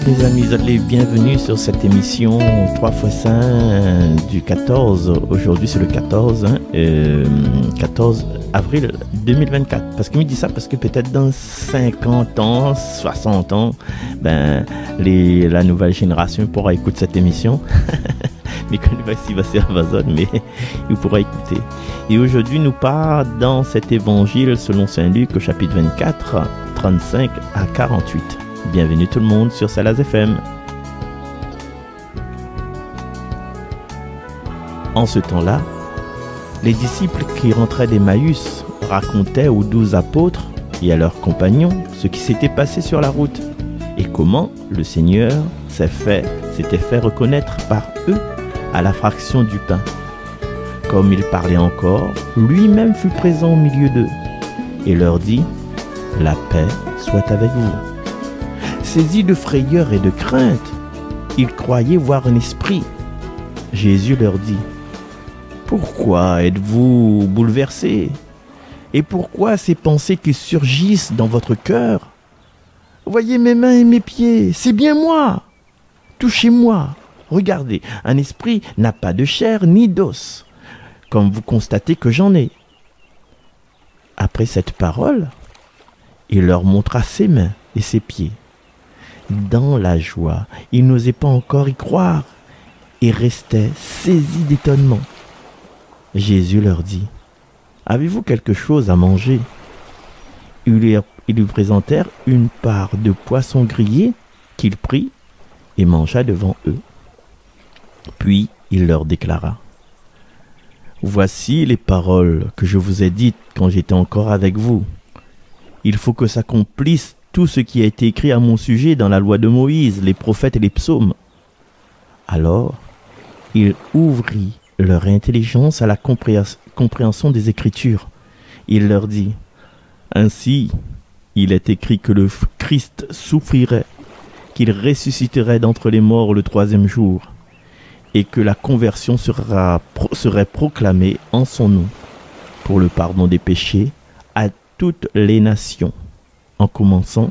Les amis, vous êtes les bienvenus sur cette émission 3x5 du 14. Aujourd'hui, c'est le 14, 14 avril 2024. Parce qu'il me dit ça, parce que peut-être dans 50 ans, 60 ans, la nouvelle génération pourra écouter cette émission. Mais quand il va sur Amazon, mais il pourra écouter. Et aujourd'hui, nous part dans cet évangile selon Saint Luc au chapitre 24, 35 à 48. Bienvenue tout le monde sur Salaz FM. En ce temps-là, les disciples qui rentraient d'Emmaüs racontaient aux 12 apôtres et à leurs compagnons ce qui s'était passé sur la route et comment le Seigneur s'était fait reconnaître par eux à la fraction du pain. Comme il parlait encore, lui-même fut présent au milieu d'eux et leur dit : « La paix soit avec vous. » Saisis de frayeur et de crainte, ils croyaient voir un esprit. Jésus leur dit : « Pourquoi êtes-vous bouleversés ? Et pourquoi ces pensées qui surgissent dans votre cœur ? Voyez mes mains et mes pieds, c'est bien moi. Touchez-moi. Regardez, un esprit n'a pas de chair ni d'os, comme vous constatez que j'en ai. » Après cette parole, il leur montra ses mains et ses pieds. Dans la joie, ils n'osaient pas encore y croire et restaient saisis d'étonnement. Jésus leur dit : « Avez-vous quelque chose à manger ? » Ils lui présentèrent une part de poisson grillé qu'il prit et mangea devant eux. Puis il leur déclara : « Voici les paroles que je vous ai dites quand j'étais encore avec vous. Il faut que s'accomplisse tout ce qui a été écrit à mon sujet dans la loi de Moïse, les prophètes et les psaumes. » Alors, il ouvrit leur intelligence à la compréhension des Écritures. Il leur dit : « Ainsi, il est écrit que le Christ souffrirait, qu'il ressusciterait d'entre les morts le 3e jour, et que la conversion serait proclamée en son nom pour le pardon des péchés à toutes les nations, en commençant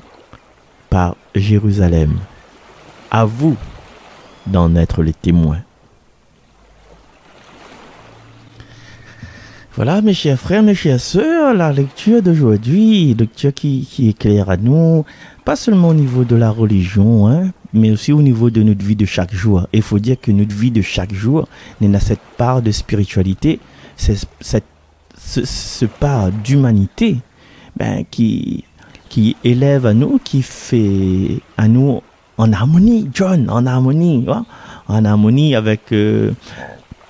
par Jérusalem. À vous d'en être les témoins. » Voilà, mes chers frères, mes chères sœurs, la lecture d'aujourd'hui, lecture qui éclaire à nous, pas seulement au niveau de la religion, mais aussi au niveau de notre vie de chaque jour. Il faut dire que notre vie de chaque jour n'a cette part de spiritualité, ce part d'humanité qui élève à nous, qui fait à nous en harmonie, en harmonie avec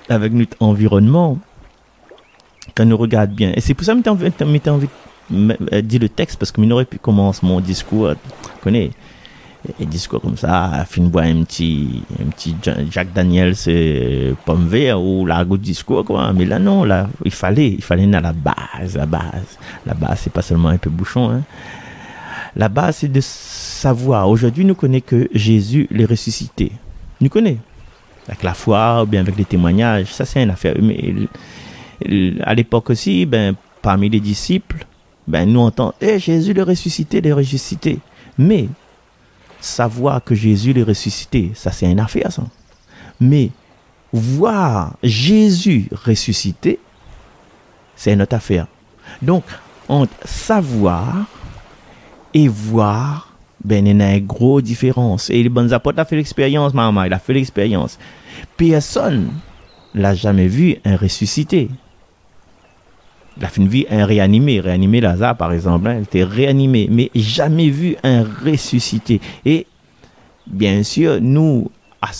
notre environnement. Quand nous regarde bien. Et c'est pour ça que j'ai envie de dire le texte, parce que je n'aurais pu commencer mon discours, tu connais, un discours comme ça, fin boire un petit Jack Daniels pomme vert ou la goutte discours, quoi. Mais là, non, là, il fallait dans la base. La base, c'est pas seulement un peu bouchon, La base, c'est de savoir. Aujourd'hui, nous connaissons que Jésus l'est ressuscité. Nous connaissons. Avec la foi, ou bien avec les témoignages. Ça, c'est une affaire. Mais à l'époque aussi, parmi les disciples, nous entendons Jésus l'est ressuscité. Mais savoir que Jésus l'est ressuscité, ça c'est une affaire, ça. Mais voir Jésus ressuscité, c'est une autre affaire. Donc, entre savoir et voir, il y a une grosse différence. Et les bons apôtres ont fait l'expérience, maman, il a fait l'expérience. Personne l'a jamais vu un ressuscité. Il a fait une vie un réanimé Lazare par exemple, il était réanimé, mais jamais vu un ressuscité. Et bien sûr, nous,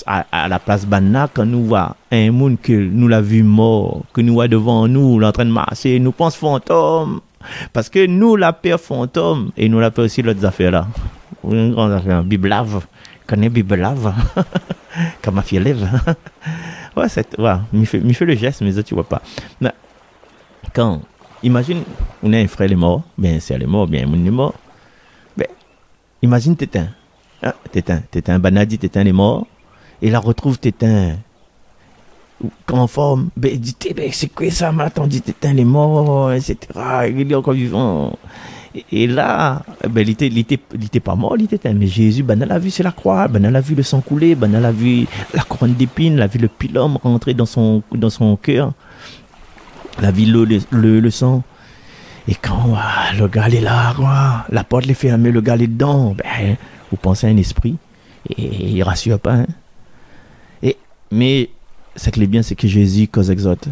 à la place Banna, quand nous voyons un monde que nous l'a vu mort, que nous voyons devant nous, en train de marcher, nous pensons fantôme, parce que nous, la peur fantôme, et nous la peur aussi l'autre affaire là. Une grande affaire, Biblave, connais Biblave, comme ma fille lève. Ouais, il fait le geste, mais ça tu vois pas. Mais, quand, imagine, on a un frère est mort, c'est elle est mort, un monde est mort. Imagine Tétin. Tétin, Banadi, Tétin est mort. Et la retrouve Tétin en forme. Il dit, c'est quoi ça, m'a attendu, Tétin est mort, etc. Il est encore vivant. Et là, ben, il était pas mort, il était, mais Jésus, ben, elle a vu c'est la croix, ben, elle a vu le sang couler, ben, elle a vu la couronne d'épines, elle a vu le pilum rentrer dans son cœur, elle a vu le sang. Et quand le gars est là, quoi, la porte est fermée, le gars est dedans, ben, vous pensez à un esprit, et il rassure pas. Hein? Mais ce qui est bien, c'est que Jésus cause exote.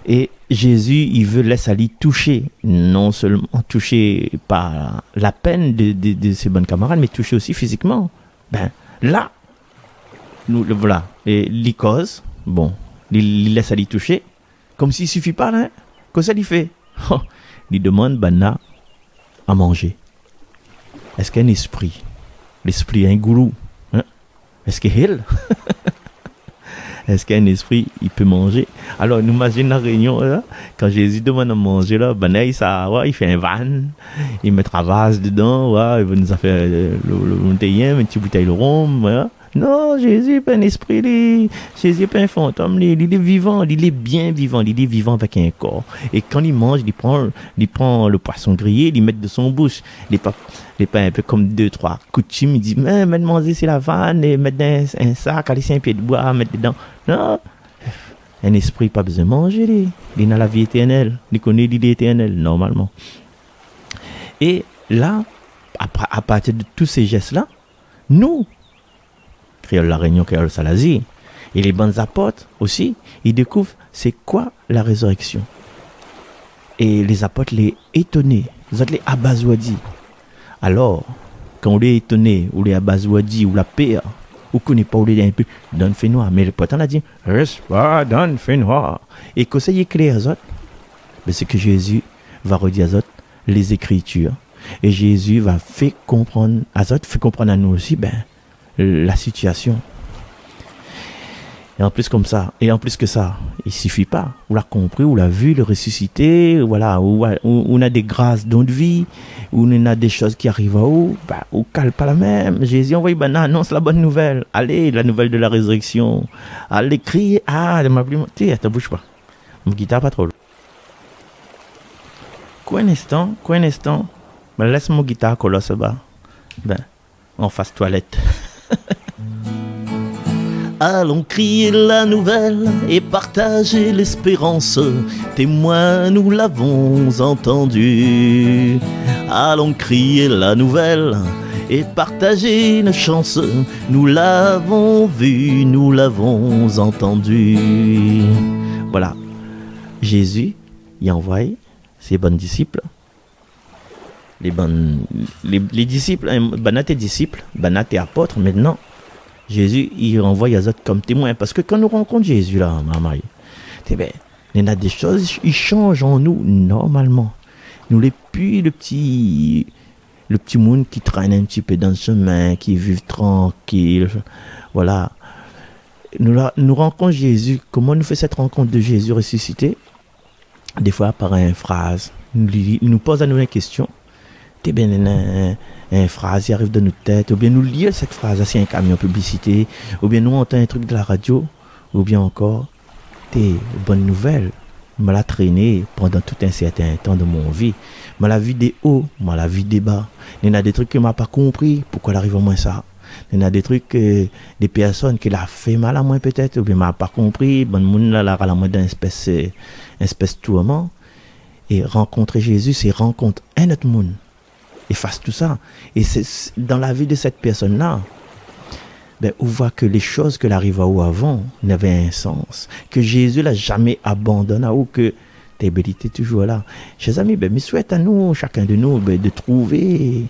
Et Jésus, il veut laisser Ali toucher, non seulement toucher par la peine de ses bonnes camarades, mais toucher aussi physiquement. Ben, là, nous le voilà. Et il cause, bon, il laisse Ali toucher, comme s'il ne suffit pas, là. Qu'est-ce qu'il fait? Il demande Bana à manger. Est-ce qu'il y a un esprit? L'esprit a un gourou. Hein? Est-ce qu'il y a Est-ce qu'un esprit, il peut manger? Alors, nous imaginons la réunion, là, quand Jésus demande à manger, là, ben, il fait un van, il met un vase dedans, ouais, il va nous faire le bouteillien, une petite bouteille de rhum, voilà. Non, Jésus n'est pas un esprit, Jésus n'est pas un fantôme, il est vivant, il est bien vivant, il est vivant avec un corps. Et quand il mange, il prend le poisson grillé, il met de son bouche. Il n'est pas un peu comme 2-3 coutumes, il dit, mais manger c'est la vanne, et mettre dans un sac, aller un pied de bois, mettre dedans. Non, un esprit pas besoin de manger, il a la vie éternelle, il connaît l'idée éternelle, normalement. Et là, à partir de tous ces gestes-là, nous, créole la Réunion, créole Salazie, et les bonnes apôtres aussi, ils découvrent c'est quoi la résurrection. Et les apôtres les étonnés, vous êtes les abasourdis. Alors, quand on est étonné, ou les abasourdis, ou la paix, ou qu'on n'est pas ou les un peu, donne fait noir. Mais le pote a dit, reste pas, donne fait noir. Et que ça y est clair, c'est que Jésus va redire à les Écritures. Et Jésus va faire comprendre à nous aussi, la situation. Et en plus comme ça, et en plus que ça, il suffit pas. On l'a compris, on l'a vu, le ressuscité, voilà, où on a des grâces dans de vie, où on a des choses qui arrivent à où, on cale pas la même. Jésus envoie, annonce la bonne nouvelle. Allez, la nouvelle de la résurrection. Allez, crier, elle m'a plus monté, attends, bouge pas. Mon guitare pas trop. Quoi un instant, laisse mon guitare colosse bas. En face toilette. Allons crier la nouvelle et partager l'espérance. Témoin, nous l'avons entendu. Allons crier la nouvelle et partager une chance. Nous l'avons vu, nous l'avons entendu. Voilà. Jésus y envoie ses bons disciples. Les disciples, Banat et disciples, Banat et apôtres, maintenant. Jésus, il renvoie les autres comme témoins. Parce que quand nous rencontrons Jésus, là, maman, il y a des choses, il change en nous, normalement. Nous, les plus, le petit monde qui traîne un petit peu dans le chemin, qui vit tranquille, voilà. Nous rencontrons Jésus. Comment nous fait cette rencontre de Jésus ressuscité? Des fois, par une phrase, il nous pose à nous une question. Une phrase qui arrive dans notre tête, ou bien nous lire cette phrase c'est un camion publicité, ou bien nous entendons un truc de la radio, ou bien encore des bonnes nouvelles. Je l'ai traîné pendant tout un certain temps de mon vie. Je l'ai vu des hauts, je l'ai vu des bas. Il y en a des trucs que je n'ai pas compris, pourquoi il arrive à moi ça. Il y en a des trucs, des personnes qui l'ont fait mal à moi peut-être, ou bien je n'ai pas compris, bon monde là à moi d'une espèce de tourment. Et rencontrer Jésus, c'est rencontrer un autre monde. Et face tout ça. Et c'est dans la vie de cette personne-là, on voit que les choses que l'arrive à où avant n'avaient un sens. Que Jésus l'a jamais abandonné, ou que tes bellités toujours là. Chers amis, mais souhaite à nous, chacun de nous, de trouver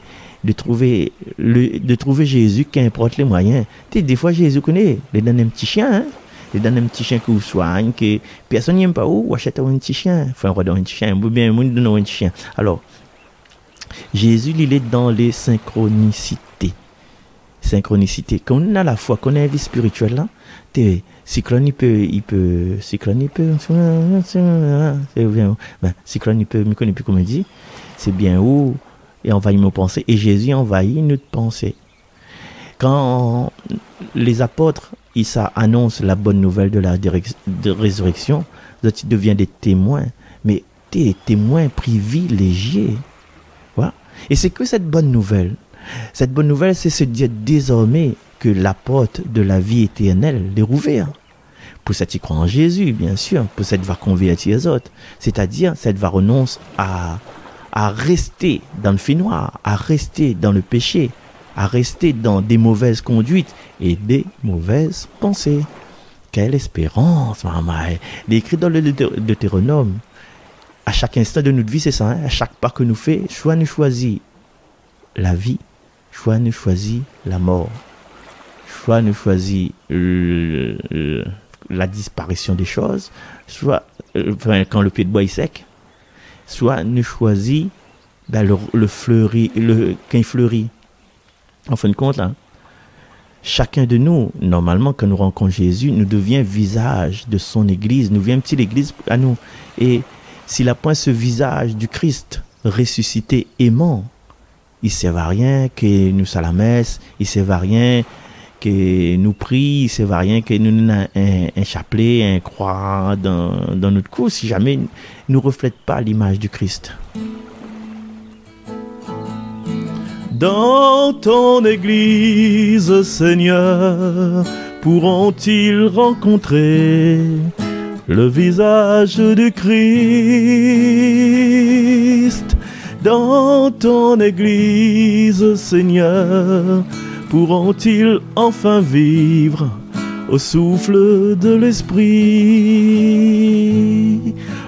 Jésus, qu'importe les moyens. Des fois, Jésus connaît, il donne un petit chien, hein? Il donne un petit chien que vous soigne, que personne n'aime pas où, achète un petit chien. Enfin, on va donner un petit chien, ou bien on donne un petit chien. Alors, Jésus, il est dans les synchronicités. Quand on a la foi, qu'on a une vie spirituelle là, cyclone il peut, cyclone il peut, me connaît plus comment il dit, c'est bien où, et envahit nos pensées, et Jésus envahit notre pensée. Quand les apôtres, ils annoncent la bonne nouvelle de la résurrection, ils deviennent des témoins, mais des témoins privilégiés. Et c'est que cette bonne nouvelle. Cette bonne nouvelle, c'est se dire désormais que la porte de la vie éternelle est ouverte. Pour ceux qui croient en Jésus, bien sûr. Pour ceux qui va convertir les autres. C'est-à-dire, cette va renoncer à rester dans le fait noir, à rester dans le péché, à rester dans des mauvaises conduites et des mauvaises pensées. Quelle espérance, maman. Il est écrit dans le Deutéronome. À chaque instant de notre vie, c'est ça. À chaque pas que nous faisons, soit nous choisissons la vie, soit nous choisissons la mort. Soit nous choisissons la disparition des choses, soit quand le pied de bois est sec, soit nous choisissons le fleuri, quand il fleurit. En fin de compte, là, chacun de nous, normalement, quand nous rencontrons Jésus, nous devient visage de son Église, nous devient petite Église à nous. Et s'il a point ce visage du Christ ressuscité aimant, il ne sert à rien que nous soyons à la messe, il ne sert à rien que nous prions, il ne sert à rien que nous ayons un chapelet, un croix dans notre cou, si jamais nous ne reflète pas l'image du Christ. Dans ton Église, Seigneur, pourront-ils rencontrer le visage du Christ? Dans ton Église, Seigneur, pourront-ils enfin vivre au souffle de l'Esprit?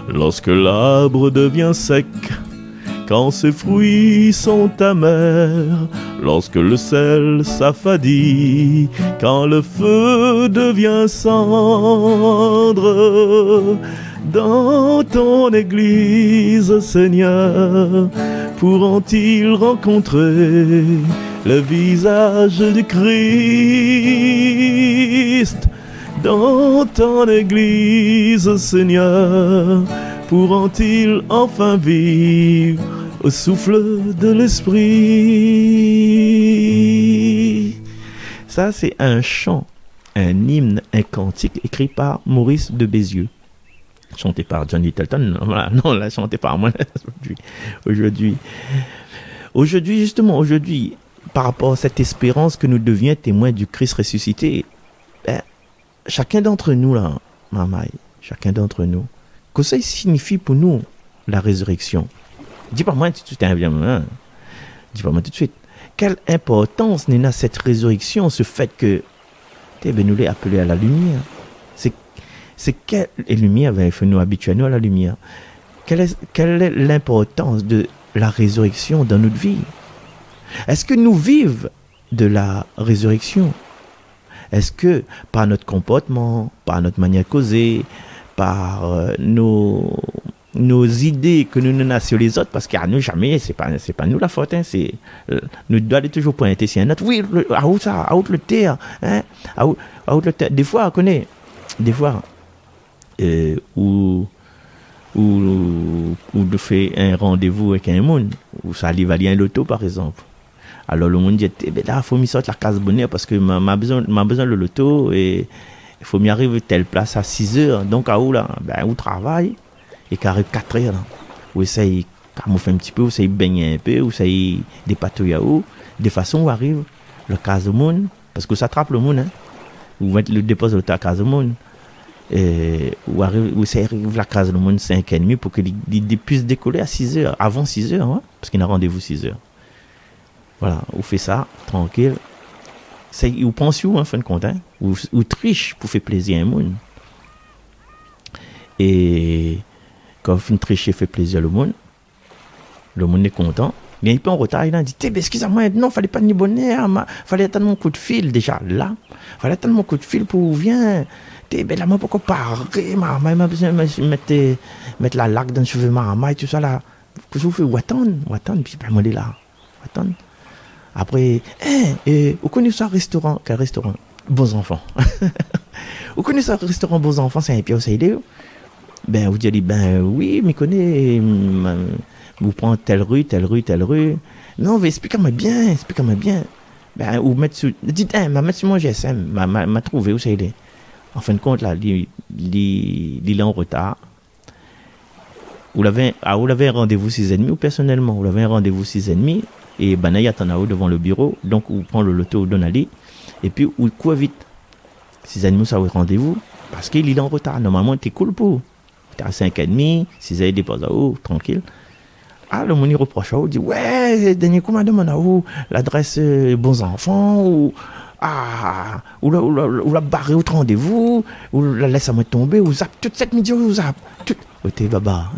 Lorsque l'arbre devient sec, quand ses fruits sont amers, lorsque le sel s'affadit, quand le feu devient cendre, dans ton Église, Seigneur, pourront-ils rencontrer le visage du Christ? Dans ton Église, Seigneur, pourront-ils enfin vivre au souffle de l'Esprit? Ça, c'est un chant, un hymne, un cantique écrit par Maurice de Bézieux. Chanté par John Littleton. Voilà, non, là, chanté par moi aujourd'hui. Justement, par rapport à cette espérance que nous devions témoins du Christ ressuscité, chacun d'entre nous, là, mamaï, chacun d'entre nous, que ça signifie pour nous la résurrection? Dis-moi moi tout de suite, dis-moi tout de suite. Quelle importance n'a cette résurrection, ce fait que nous l'avons appelé à la lumière? C'est quelle lumière va nous habituer à nous à la lumière? Quelle est l'importance de la résurrection dans notre vie? Est-ce que nous vivons de la résurrection? Est-ce que par notre comportement, par notre manière de causer, par nos idées que nous n'avons sur les autres, parce qu'à nous jamais, c'est pas nous la faute, c'est nous devons aller toujours pointer sur un autre. Oui, à où ça, à où le terre, hein, à où le terre. Des fois, on connaît, où de fait un rendez-vous avec un monde, où ça arrive à aller à l'auto par exemple. Alors le monde dit, là, il faut m'y sortir la case bonheur parce que m'a besoin de l'auto et il faut m'y arriver telle place à 6 heures. Donc à où là? Où travaille et qu'arrive 4 heures là. Où essaye camoufler un petit peu, où essaye baigner un peu, où essaye dépatouiller où. De façon où arrive le case au monde, parce que ça attrape le monde, hein. Où mettre le dépose l'auto à case au monde. Où ça arrive la case au monde 5h30 pour qu'il puisse décoller à 6 heures, avant 6 heures, hein, parce qu'il a rendez-vous 6 heures. Voilà, on fait ça, tranquille. Ou pense en fin de compte, hein? Ou triche pour faire plaisir à un monde. Et quand on triche et fait plaisir au monde, le monde est content. Mais il peut en retard, il a dit, excusez-moi, non, fallait pas de bonheur, fallait attendre mon coup de fil déjà là. Fallait attendre mon coup de fil pour viens. Là, moi, pourquoi parler, maman, m'a besoin de mettre la laque dans les cheveux, maman, et tout ça là. Que je vous fais, ou attendre, puis ben, moi, là, attendre. Après, vous connaissez ça restaurant? Quel restaurant? Bons enfants. Vous connaissez ça restaurant Bons enfants? C'est un pied au Saïdé? Ben, vous dites, ben oui, mais connaissez, vous prenez telle rue. Non, mais expliquez-moi bien. Ben, ou mettre sur, dites, m'a mettre sur mon GSM, m'a trouvé au Saïdé. En fin de compte, là, il est en retard. Vous l'avez un rendez-vous 6h30 ou personnellement, vous l'avez un rendez-vous 6h30 et il y a ton devant le bureau, donc vous prenez le loto, vous donnez et puis vous courez vite. 6h30, ça vous rendez-vous parce qu'il est en retard. Normalement, t'es cool pour. T'es à 5h30, 6h, dépose à vous, tranquille. Ah, le monde reproche à vous, dit ouais, dernier coup, madame, on a où l'adresse bons enfants ou. Ah, ou la barre au rendez-vous, ou la laisse à moi tomber, ou zappe toute cette midi, ou zappe. Oh, t'es baba.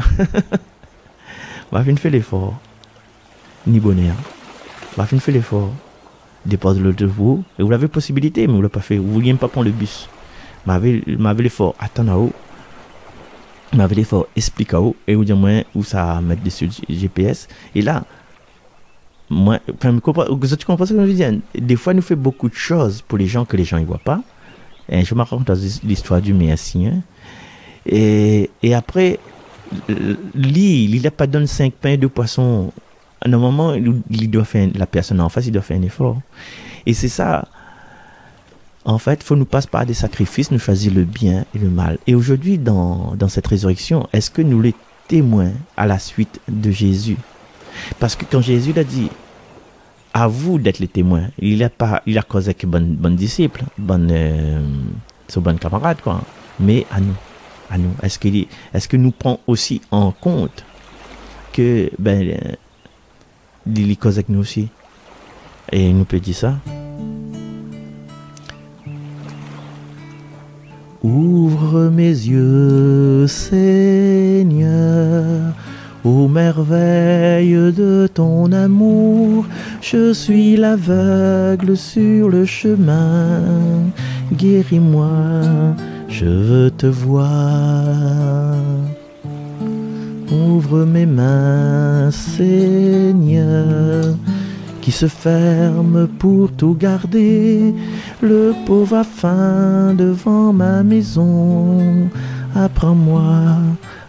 Ma fille fait l'effort. Ni bonheur. Ma fille fait l'effort. Dépose le de vous. Et vous avez possibilité, mais vous l'avez pas fait. Vous vouliez même pas prendre le bus. M'avait l'effort. Attends à haut. M'avait l'effort. Explique à haut. Et vous dites moi où ça mettre dessus le GPS. Et là, moi, tu comprends ce que je veux dire? Des fois, nous fait beaucoup de choses pour les gens que les gens ne voient pas. Et je me raconte l'histoire du merci. Hein. Et après, il n'a pas donné 5 pains et 2 poissons. Normalement, il doit faire, la personne en face, il doit faire un effort. Et c'est ça. En fait, il faut nous passer par des sacrifices, nous choisir le bien et le mal. Et aujourd'hui, dans cette résurrection, est-ce que nous les témoins à la suite de Jésus? Parce que quand Jésus l'a dit, à vous d'être les témoins, il a causé que bonnes disciples, bonnes camarades, quoi. Mais à nous. Est-ce que nous prenons aussi en compte que il cause avec nous aussi? Et il nous peut dire ça. Ouvre mes yeux, Seigneur, aux merveilles de ton amour. Je suis l'aveugle sur le chemin. Guéris-moi, je veux te voir. Ouvre mes mains, Seigneur, qui se ferment pour tout garder. Le pauvre a faim devant ma maison. Apprends-moi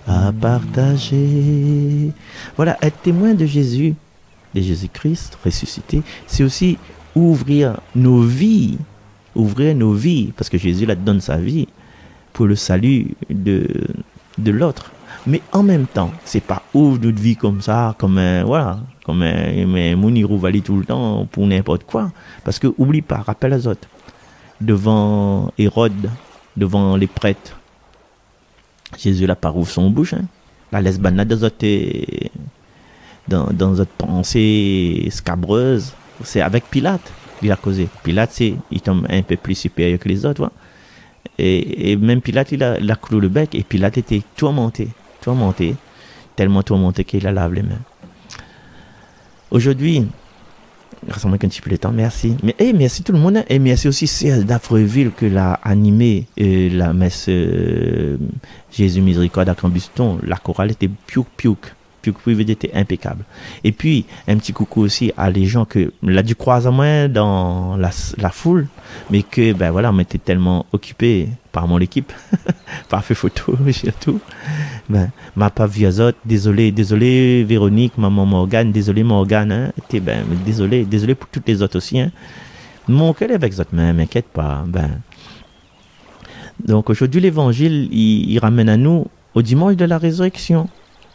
à partager. Voilà, être témoin de Jésus, de Jésus-Christ ressuscité, c'est aussi ouvrir nos vies, parce que Jésus là donne sa vie pour le salut de l'autre. Mais en même temps, c'est pas ouvre notre vie comme ça, comme un Mounirou valide tout le temps pour n'importe quoi. Parce que oublie pas, rappelle les autres, devant Hérode, devant les prêtres, Jésus là par ouvre son bouche, hein. La laisse banale dans notre pensée scabreuse. C'est avec Pilate il a causé. Pilate il tombe un peu plus supérieur que les autres, ouais. Et même Pilate il a cloué le bec et Pilate était tourmenté, tellement tourmenté qu'il a lavé les mains. Aujourd'hui, rassemble un petit peu de temps, merci. Mais merci tout le monde, et merci aussi Serge d'Affreville que l'a animé la messe Jésus Miséricorde à Cambuston. La chorale était piouk était impeccable. Et puis un petit coucou aussi à les gens que l'a dû croiser à moi dans la foule, mais que on était tellement occupés par mon équipe, par fait photo surtout. M'a pas vu à autres, désolé Véronique, maman Morgane, désolé Morgane, hein, désolé pour toutes les autres aussi, hein. Mon cœur est avec autres, mais m'inquiète pas. Donc aujourd'hui l'évangile il ramène à nous au dimanche de la résurrection.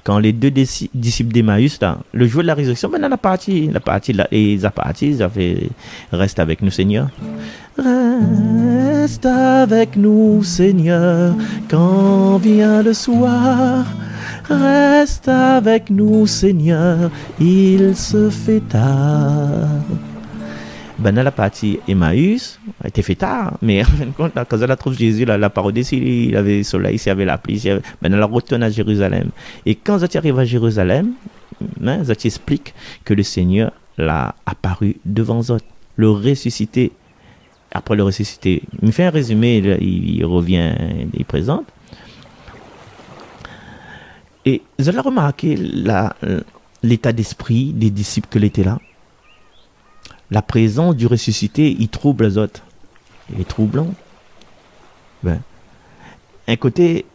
Quand les 2 disciples d'Emmaüs, là, le jour de la résurrection, la partie là, et ils avaient reste avec nous, Seigneur. Reste avec nous, Seigneur, quand vient le soir. Reste avec nous, Seigneur, il se fait tard. La partie Emmaüs a été fait tard, mais en fin de compte, quand elle trouve Jésus, la parodie, il y avait le soleil, il y avait la pluie, elle retourne à Jérusalem. Et quand elle arrive à Jérusalem, elle explique que le Seigneur l'a apparu devant eux, le ressuscité. Après le ressuscité, il fait un résumé, il revient, il présente. Et vous allez remarquer l'état d'esprit des disciples qui étaient là. La présence du ressuscité, il trouble les autres. Il est troublant. Un côté,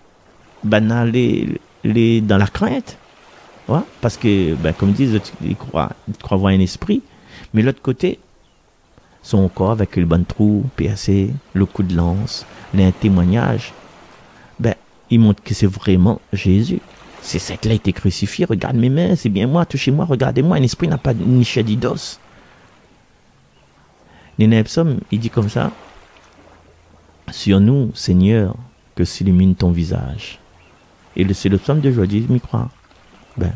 dans la crainte. Ouais, parce que, comme ils disent, ils croient voir un esprit. Mais l'autre côté, son corps avec le bon trou percé, le coup de lance, les témoignages, il montre que c'est vraiment Jésus. C'est cette là été crucifié, regarde mes mains, c'est bien moi, touchez-moi, regardez-moi, un esprit n'a pas ni chair ni d'os. Néné Psaume, il dit comme ça, sur nous, Seigneur, que s'illumine ton visage. Et c'est le psaume d'aujourd'hui, je m'y crois. Ben,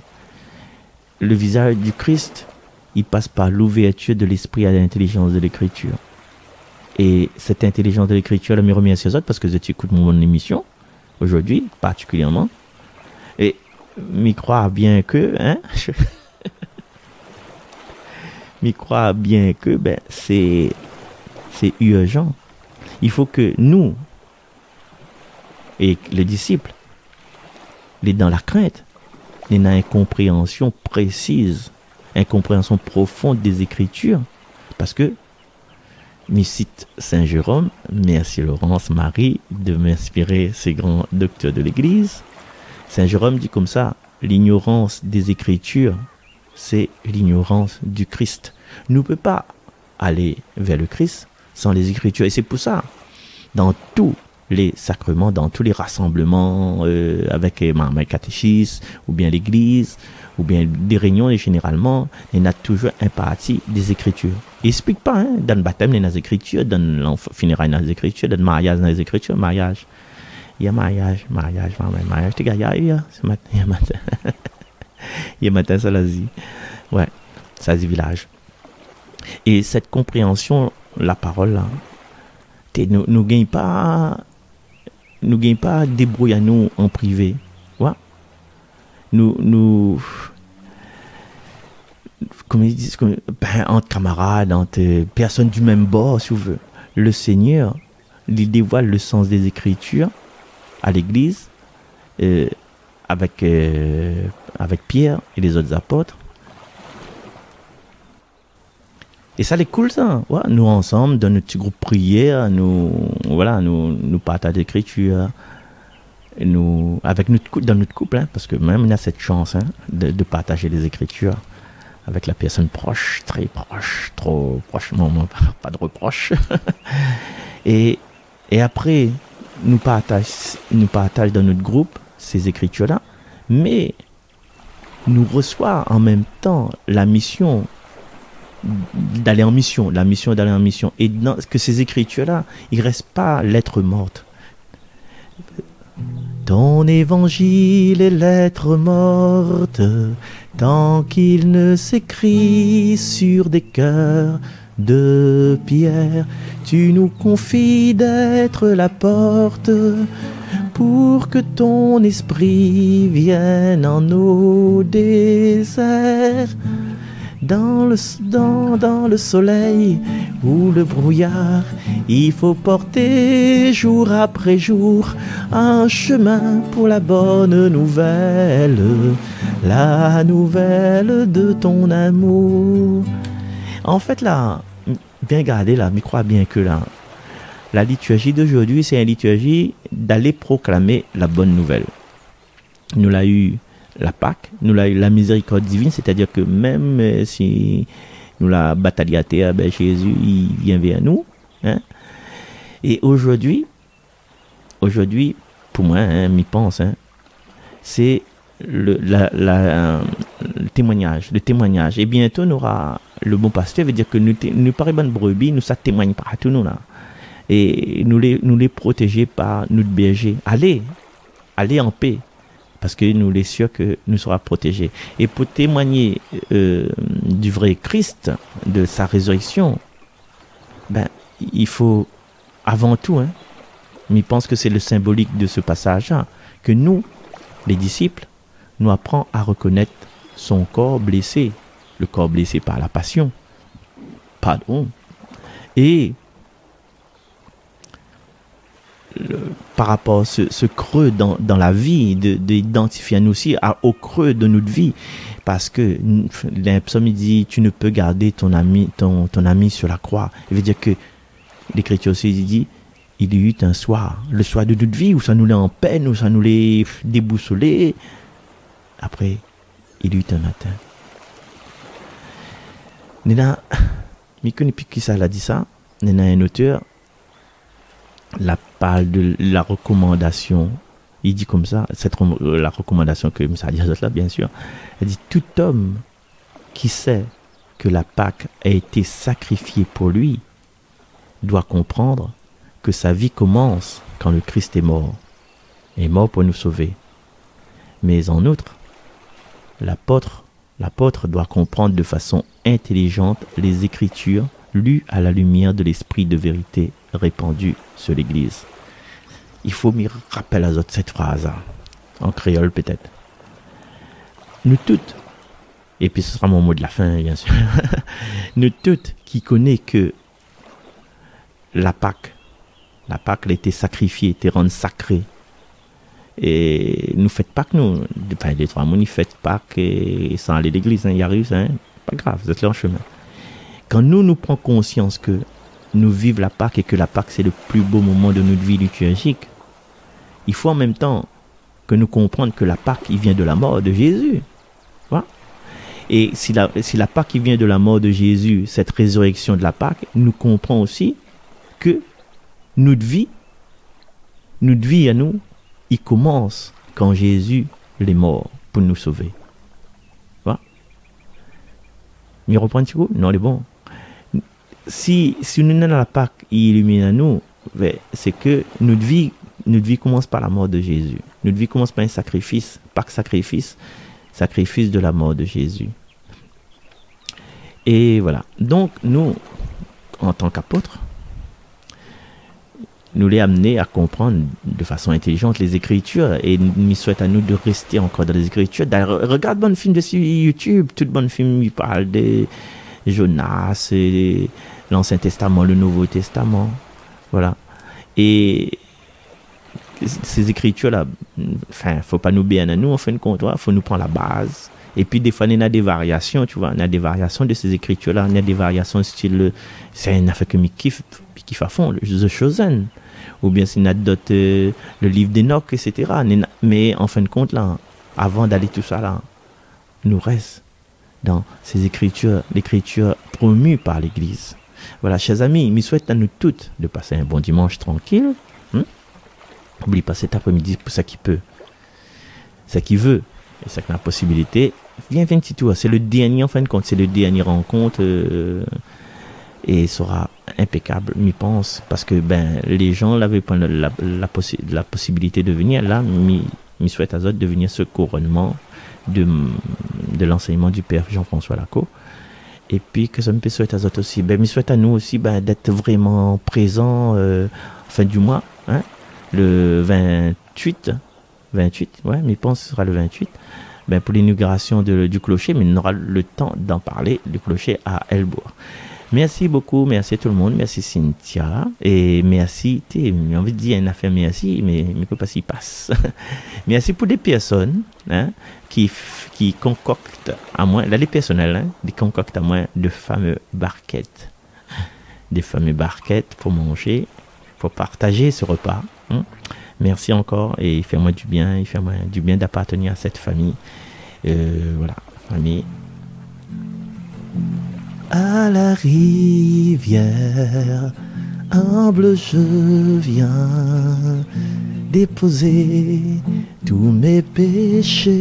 le visage du Christ, il passe par l'ouverture de l'esprit à l'intelligence de l'écriture. Et cette intelligence de l'écriture, elle me remercie aux autres parce que tu écoutes mon émission, aujourd'hui, particulièrement. Et m'y croire bien que, m'y croire bien que, ben, c'est urgent. Il faut que nous, et les disciples, les dans la crainte, les dans une compréhension précise, une compréhension profonde des Écritures, parce que, je cite Saint Jérôme, merci Laurence Marie de m'inspirer ces grands docteurs de l'Église. Saint Jérôme dit comme ça, l'ignorance des Écritures, c'est l'ignorance du Christ. Nous ne pouvons pas aller vers le Christ sans les Écritures. Et c'est pour ça, dans tous les sacrements, dans tous les rassemblements avec ma catéchisme, ou bien l'Église, ou bien des réunions, et généralement, il y a toujours un parti des Écritures. Il n'explique pas, dans le baptême, il y a des Écritures, dans le funérailles, il y a des Écritures, dans le mariage, il y a des Écritures, mariage. Il y a mariage, tu gars, il y a matin. Il y a matin, ça l'a dit. Ouais, ça dit village. Et cette compréhension, la parole, là, nous gagnons pas débrouiller nous en privé. Ouais. Comme ils disent, entre camarades, entre personnes du même bord, si vous voulez. Le Seigneur, il dévoile le sens des Écritures à l'Église, avec Pierre et les autres apôtres. Et ça les cool ça. Ouais, nous ensemble, dans notre petit groupe prière, nous partageons l'Écriture. Dans notre couple, parce que même on a cette chance de partager les Écritures avec la personne proche, très proche, trop proche, non, pas de reproche. et après, nous partageons dans notre groupe ces Écritures-là, mais nous reçoit en même temps la mission d'aller en mission, et que ces Écritures-là, il ne reste pas lettres mortes. Ton évangile est lettre morte, tant qu'il ne s'écrit sur des cœurs de pierre. Tu nous confies d'être la porte pour que ton esprit vienne en nos déserts. Dans le soleil ou le brouillard, il faut porter jour après jour un chemin pour la bonne nouvelle, la nouvelle de ton amour. En fait là, bien regarder là, mais crois bien que là, la liturgie d'aujourd'hui, c'est une liturgie d'aller proclamer la bonne nouvelle. Nous l'a eu la Pâque, nous l'a eu la miséricorde divine, c'est-à-dire que même si nous la bataille à terre, ben Jésus il vient vers nous. Et aujourd'hui, pour moi, m'y pense, c'est le témoignage. Et bientôt, nous aura le bon pasteur, veut dire que nous parlons bonne brebis, nous ça témoigne partout nous là. Et nous les protéger par notre berger. Allez en paix. Parce que nous les sûrs que nous serons protégés. Et pour témoigner du vrai Christ, de sa résurrection, ben, il faut avant tout, mais je pense que c'est le symbolique de ce passage-là, que nous, les disciples, nous apprenons à reconnaître son corps blessé, le corps blessé par la passion, pardon, et par rapport à ce creux dans la vie, d'identifier nous aussi au creux de notre vie, parce que l'Psaume dit tu ne peux garder ton ami sur la croix. Il veut dire que l'Écriture aussi dit il y eut un soir, le soir de notre vie où ça nous l'a en peine, où ça nous l'a déboussolé. Après, il y eut un matin. Nena, mais que qui ça l'a dit ça? Nena un auteur la parle de la recommandation Il dit comme ça, la recommandation que Moussa dit là, bien sûr. Elle dit, tout homme qui sait que la Pâque a été sacrifiée pour lui doit comprendre que sa vie commence quand le Christ est mort pour nous sauver. Mais en outre, l'apôtre doit comprendre de façon intelligente les Écritures lues à la lumière de l'esprit de vérité répandu sur l'Église. Il faut m'y rappeler à cette phrase, en créole peut-être. Nous toutes, et puis ce sera mon mot de la fin bien sûr, nous toutes qui connaissons que la Pâque a été sacrifiée, a été rendue sacrée. Et nous faites Pâques, nous, les trois mois, nous faites Pâques et sans aller à l'église, il arrive, pas grave, vous êtes là en chemin. Quand nous prenons conscience que nous vivons la Pâque et que la Pâque c'est le plus beau moment de notre vie liturgique, il faut en même temps que nous comprenions que la Pâque il vient de la mort de Jésus. Voilà. Et si la Pâque il vient de la mort de Jésus, cette résurrection de la Pâque, nous comprenons aussi que notre vie à nous, il commence quand Jésus est mort pour nous sauver. Voilà. Mais reprend un petit coup? Non, c'est bon. Si nous sommes dans la Pâque, il illumine à nous, c'est que notre vie commence par la mort de Jésus. Notre vie commence par un sacrifice, Pâque sacrifice de la mort de Jésus. Et voilà. Donc, nous, en tant qu'apôtres, nous les amener à comprendre de façon intelligente les Écritures et nous souhaite à nous de rester encore dans les Écritures. Regarde bon film de YouTube, tout bon film il parle de Jonas, et l'Ancien Testament, le Nouveau Testament, voilà. Et ces Écritures-là, enfin, faut pas nous bien à nous, en fin de compte, faut nous prendre la base. Et puis des fois, il y a des variations, tu vois, il y a des variations de ces Écritures-là, il y a des variations style, c'est un affaire que je kiffe à fond, The Chosen. Ou bien c'est une d'autres, le livre d'Enoch, etc. Mais en fin de compte, là, avant d'aller tout ça, là, nous reste dans ces écritures, l'écriture promue par l'Église. Voilà, chers amis, je souhaite à nous toutes de passer un bon dimanche tranquille. N'oublie pas cet après-midi pour ça qui peut, ça qui veut, et ça qui a la possibilité. Viens un petit tour, c'est le dernier, en fin de compte, c'est le dernier rencontre. Et sera impeccable, m'y pense, parce que les gens n'avaient pas la possibilité de venir. Là, m'y souhaite à eux de venir ce couronnement de l'enseignement du Père Jean-François Lacau. Et puis que ça me souhaite à eux aussi. M'y souhaite à nous aussi d'être vraiment présents fin du mois, hein, le 28, ouais, m'y pense ce sera le 28. Pour l'inauguration du clocher, mais on aura le temps d'en parler, du clocher à Elbourg. Merci beaucoup, merci à tout le monde, merci Cynthia, et merci, j'ai envie de dire une affaire merci, mais je ne peux pas s'y passe. Merci pour les personnes qui concoctent à moi, là les personnels, qui concoctent à moi de fameux barquettes. Des fameux barquettes pour manger, pour partager ce repas. Merci encore et fais-moi du bien d'appartenir à cette famille. Voilà, famille. À la rivière, humble je viens déposer tous mes péchés.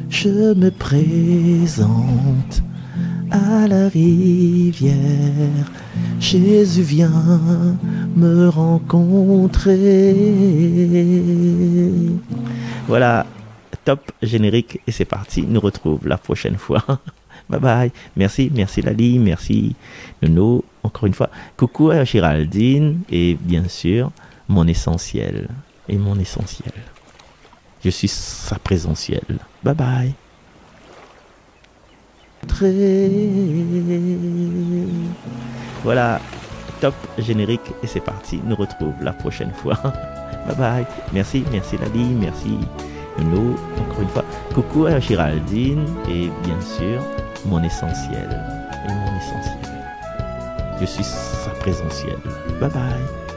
Je me présente à la rivière, Jésus vient me rencontrer. Voilà, top générique et c'est parti, nous retrouve la prochaine fois. Bye bye, merci Lali, merci Nono, encore une fois. Coucou à Géraldine et bien sûr mon essentiel. Je suis sa présentielle. Bye bye. Voilà, top générique et c'est parti, nous retrouve la prochaine fois. Bye bye, merci Lali, merci Nono, encore une fois. Coucou à Géraldine et bien sûr mon essentiel. Je suis sa présentielle. Bye bye.